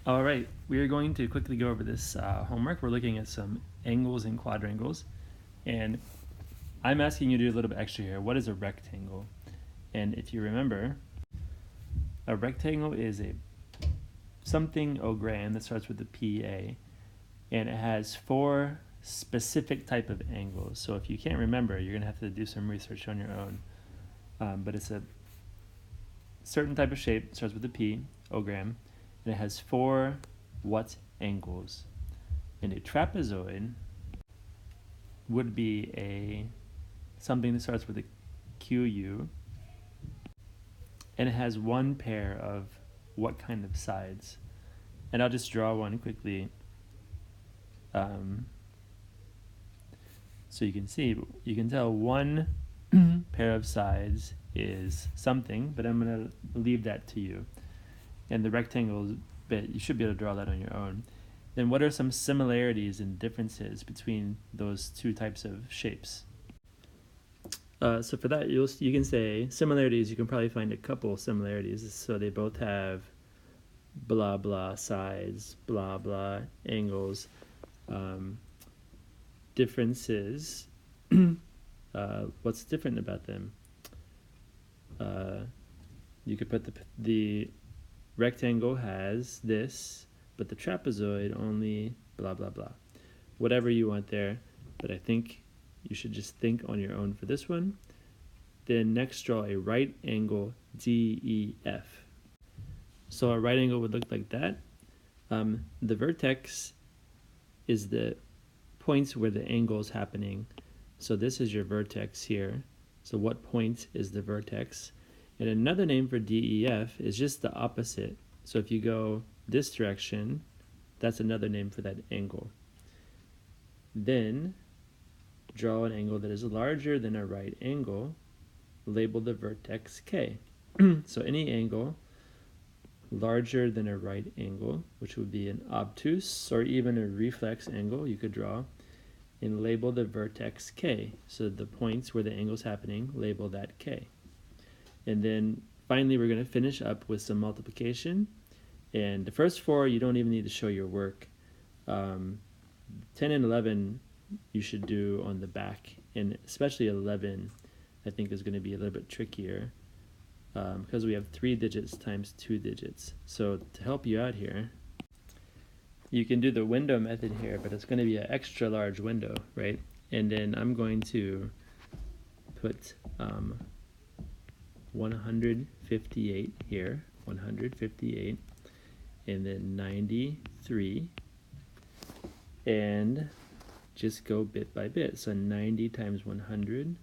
All right, we are going to quickly go over this homework. We're looking at some angles and quadrangles, and I'm asking you to do a little bit extra here. What is a rectangle? And if you remember, a rectangle is a something au grand that starts with the PA, and it has four specific type of angles. So if you can't remember, you're gonna have to do some research on your own. But it's a certain type of shape, starts with a P, au grand, and it has four what angles? And a trapezoid would be something that starts with a QU, and it has one pair of what kind of sides? And I'll just draw one quickly. So you can see, you can tell one pair of sides is something, but I'm going to leave that to you. And the rectangle bit, you should be able to draw that on your own. Then what are some similarities and differences between those two types of shapes? So for that, you can say similarities. You can probably find a couple similarities. So they both have blah blah sides, blah blah angles. Differences. What's different about them? You could put the rectangle has this, but the trapezoid only blah blah blah. Whatever you want there, but I think you should just think on your own for this one. Then next, draw a right angle DEF. So a right angle would look like that. The vertex is the points where the angle is happening. So this is your vertex here. So what point is the vertex? And another name for DEF is just the opposite. So if you go this direction, that's another name for that angle. Then draw an angle that is larger than a right angle. Label the vertex K. So any angle larger than a right angle, which would be an obtuse or even a reflex angle, you could draw, and label the vertex K. So the points where the angle is happening, label that K. And then finally, we're going to finish up with some multiplication. And the first four, you don't even need to show your work. 10 and 11, you should do on the back, and especially 11, I think is going to be a little bit trickier because we have 3 digits times 2 digits. So to help you out here, you can do the window method here, but it's going to be an extra large window, right? And then I'm going to put 158 here, 158, and then 93, and just go bit by bit. So 90 times 100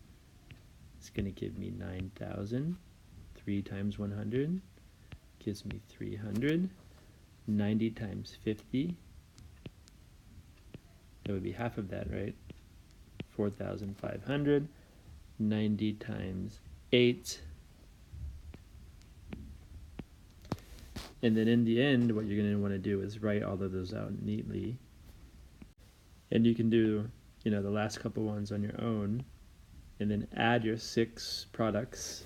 is going to give me 9,000. 3 times 100 gives me 300. 90 times 50, that would be half of that, right? 4,500. 90 times 8. And then in the end, what you're going to want to do is write all of those out neatly. And you can do, the last couple ones on your own, and then add your 6 products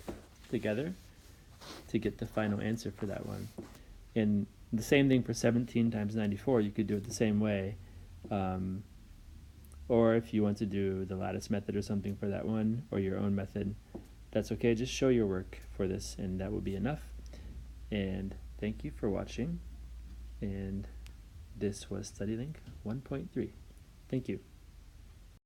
together to get the final answer for that one. And the same thing for 17 times 94, you could do it the same way. Or if you want to do the lattice method or something for that one, or your own method, that's okay. Just show your work for this, and that will be enough. And thank you for watching. And this was StudyLink 1.3. Thank you.